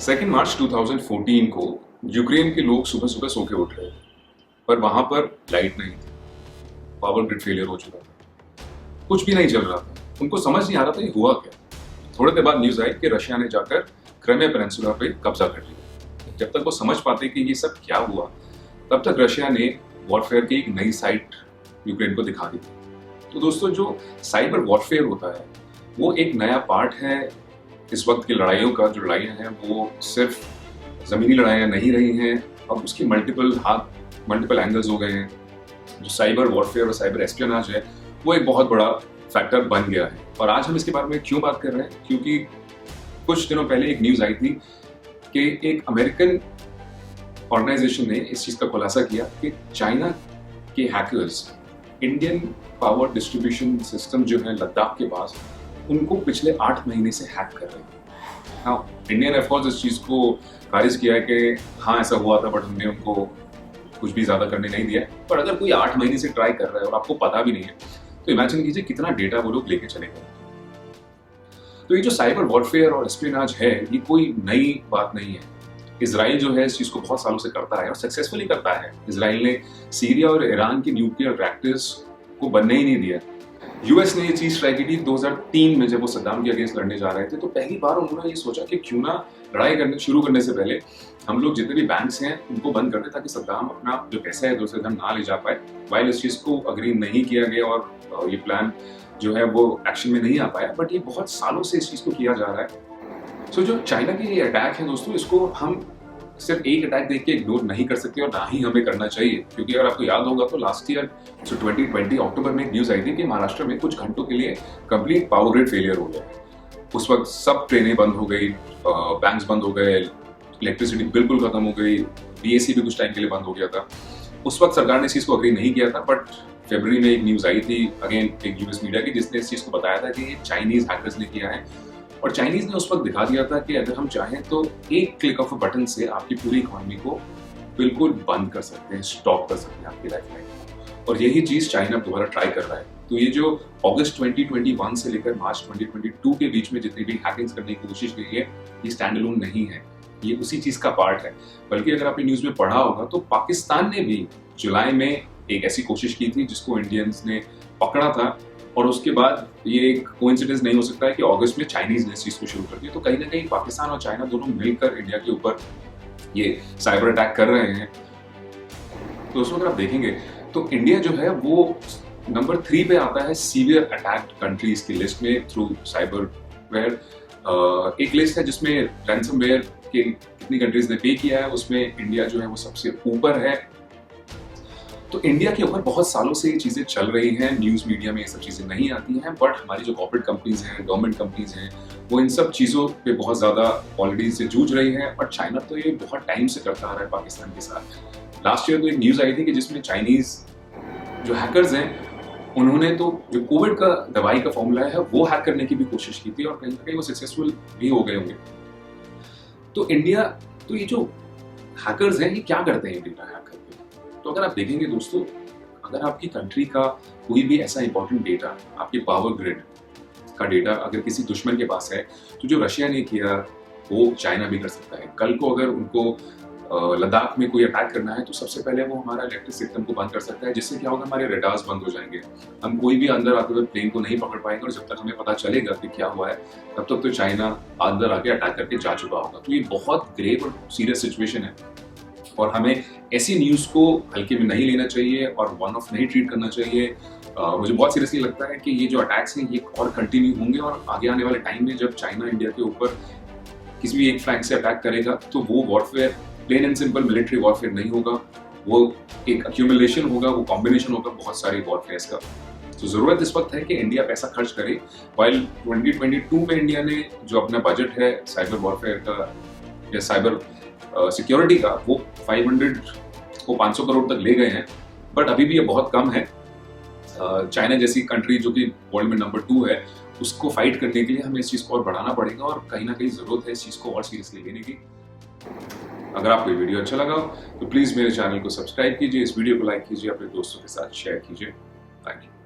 2 मार्च 2014 को यूक्रेन के लोग सुबह सुबह सो के उठ रहे थे, पर वहां पर लाइट नहीं थी, पावर ग्रिड फेलियर हो चुका था, कुछ भी नहीं चल रहा था। उनको समझ नहीं आ रहा था ये हुआ क्या। थोड़ी देर बाद न्यूज आई कि रशिया ने जाकर क्राइमिया पेनिनसुला पे कब्जा कर लिया। जब तक वो समझ पाते कि ये सब क्या हुआ, तब तक रशिया ने वॉरफेयर की एक नई साइट यूक्रेन को दिखा दी थी। तो दोस्तों, जो साइबर वॉरफेयर होता है वो एक नया पार्ट है इस वक्त की लड़ाइयों का। जो लड़ाइयाँ हैं वो सिर्फ ज़मीनी लड़ाइयाँ नहीं रही हैं, अब उसकी मल्टीपल एंगल्स हो गए हैं। जो साइबर वॉरफेयर और साइबर एस्पियोनाज है वो एक बहुत बड़ा फैक्टर बन गया है। और आज हम इसके बारे में क्यों बात कर रहे हैं, क्योंकि कुछ दिनों पहले एक न्यूज़ आई थी कि एक अमेरिकन ऑर्गेनाइजेशन ने इस चीज़ का खुलासा किया कि चाइना के hackers Indian power distribution system जो है लद्दाख के पास, उनको पिछले 8 महीने से हैक कर रहे हैं। हाँ, इंडिया ने ऑफकोर्स इस चीज़ को खारिज किया है कि हाँ ऐसा हुआ था, बट हमने उनको कुछ भी ज़्यादा करने नहीं दिया। पर अगर कोई 8 महीने से ट्राई कर रहा है और आपको पता भी नहीं है, तो इमेजिन कीजिए कितना डेटा वो लोग लेके चले गए। तो ये जो साइबर वॉरफेयर और एस्पियोनाज है, ये कोई नई बात नहीं है। इजराइल जो है इस चीज़ को बहुत सालों से करता है और सक्सेसफुली करता है। इजराइल ने सीरिया और ईरान के न्यूक्लियर रिएक्टर्स को बनने ही नहीं दिया। यूएस ने ये चीज ट्राई की थी 2003 में, जब वो सद्दाम के अगेंस्ट लड़ने जा रहे थे। तो पहली बार उन्होंने ये सोचा कि क्यों ना लड़ाई शुरू करने से पहले हम लोग जितने भी बैंक्स हैं उनको बंद कर दें, ताकि सद्दाम अपना जो पैसा है दूसरे धन ना ले जा पाए। वाइल इस चीज को अग्री नहीं किया गया और ये प्लान जो है वो एक्शन में नहीं आ पाया, बट ये बहुत सालों से इस चीज को किया जा रहा है। सो जो चाइना की ये अटैक है दोस्तों, इसको हम सिर्फ एक अटैक देख के इग्नोर नहीं कर सकते और ना ही हमें करना चाहिए। क्योंकि अगर आपको याद होगा तो लास्ट ईयर 2020 अक्टूबर में एक न्यूज आई थी कि महाराष्ट्र में कुछ घंटों के लिए कंप्लीट पावर ग्रिड फेलियर हो गया। उस वक्त सब ट्रेनें बंद हो गई, बैंक्स बंद हो गए, इलेक्ट्रिसिटी बिल्कुल खत्म हो गई, बीएससी भी कुछ टाइम के लिए बंद हो गया था। उस वक्त सरकार ने इस चीज को अग्री नहीं किया था, बट फरवरी में एक न्यूज आई थी अगेन एक यूएस मीडिया की, जिसने इस चीज को बताया था कि ये चाइनीज हैकर्स ने किया है। और चाइनीज ने उस वक्त दिखा दिया था कि अगर हम चाहें तो एक क्लिक ऑफ अ बटन से आपकी पूरी इकोनॉमी को बिल्कुल बंद कर सकते हैं, स्टॉप कर सकते हैं आपकी लाइफलाइन। और यही चीज चाइना दोबारा ट्राई कर रहा है। तो ये जो अगस्त 2021 से लेकर मार्च 2022 के बीच में जितनी भी हैकिंग्स करने की कोशिश की है, ये स्टैंड अलोन नहीं है, ये उसी चीज का पार्ट है। बल्कि अगर आपने न्यूज में पढ़ा होगा तो पाकिस्तान ने भी जुलाई में एक ऐसी कोशिश की थी जिसको इंडियंस ने पकड़ा था। और उसके बाद ये एक कोइंसिडेंस नहीं हो सकता है कि अगस्त में चाइनीज ने इस चीज को शुरू कर दिया। तो कहीं ना कहीं पाकिस्तान और चाइना दोनों मिलकर इंडिया के ऊपर ये साइबर अटैक कर रहे हैं। तो उसमें अगर आप देखेंगे तो इंडिया जो है वो नंबर 3 पे आता है सीवियर अटैक्ड कंट्रीज की लिस्ट में थ्रू साइबर वेयर। एक लिस्ट है जिसमें रैंसमवेयर के कितनी कंट्रीज ने पे किया है, उसमें इंडिया जो है वो सबसे ऊपर है। तो इंडिया के ऊपर बहुत सालों से ये चीज़ें चल रही हैं, न्यूज़ मीडिया में ये सब चीज़ें नहीं आती हैं, बट हमारी जो कॉर्पोरेट कंपनीज हैं, गवर्नमेंट कंपनीज हैं, वो इन सब चीज़ों पे बहुत ज़्यादा ऑलरेडी से जूझ रही हैं। और चाइना तो ये बहुत टाइम से करता आ रहा है पाकिस्तान के साथ। लास्ट ईयर तो एक न्यूज़ आई थी कि जिसमें चाइनीज़ जो हैकर्स हैं उन्होंने तो जो कोविड का दवाई का फॉर्मूला है वो हैक करने की भी कोशिश की थी, और कहीं ना कहीं वो सक्सेसफुल भी हो गए होंगे। तो इंडिया, तो ये जो हैकर्स हैं ये क्या करते हैं डेटा हैक करके? तो अगर आप देखेंगे दोस्तों, अगर आपकी कंट्री का कोई भी ऐसा इंपॉर्टेंट डेटा, आपके पावर ग्रिड का डेटा अगर किसी दुश्मन के पास है, तो जो रशिया ने किया वो चाइना भी कर सकता है। कल को अगर उनको लद्दाख में कोई अटैक करना है तो सबसे पहले वो हमारा इलेक्ट्रिक सिस्टम को बंद कर सकता है, जिससे क्या होगा, हमारे रडार्स बंद हो जाएंगे, हम कोई भी अंदर आते हुए प्लेन को नहीं पकड़ पाएंगे। और जब तक हमें पता चलेगा कि क्या हुआ है, तब तक तो चाइना अंदर आके अटैक करके जा चुका होगा। तो ये बहुत ग्रेव और सीरियस सिचुएशन है, और हमें ऐसी न्यूज़ को हल्के में नहीं लेना चाहिए और वन ऑफ नहीं ट्रीट करना चाहिए। मुझे बहुत सीरियसली लगता है कि ये जो अटैक्स हैं ये और कंटिन्यू होंगे, और आगे आने वाले टाइम में जब चाइना इंडिया के ऊपर किसी भी एक फ्लैंक से अटैक करेगा तो वो warfare plain and simple military warfare नहीं होगा, वो एक अक्यूमुलेशन होगा, वो कॉम्बिनेशन होगा बहुत सारी वॉरफेयर्स का। तो ज़रूरत इस वक्त है कि इंडिया पैसा खर्च करे। वाइल 2022 में इंडिया ने जो अपना बजट है साइबर वॉरफेयर का या साइबर सिक्योरिटी का, वो 500 करोड़ तक ले गए हैं, बट अभी भी ये बहुत कम है। चाइना जैसी कंट्री जो कि वर्ल्ड में नंबर 2 है, उसको फाइट करने के लिए हमें इस चीज़ को और बढ़ाना पड़ेगा, और कहीं ना कहीं ज़रूरत है इस चीज़ को और सीरियसली लेने की। अगर आपको ये वीडियो अच्छा लगा तो प्लीज़ मेरे चैनल को सब्सक्राइब कीजिए, इस वीडियो को लाइक कीजिए, अपने दोस्तों के साथ शेयर कीजिए। Thank you.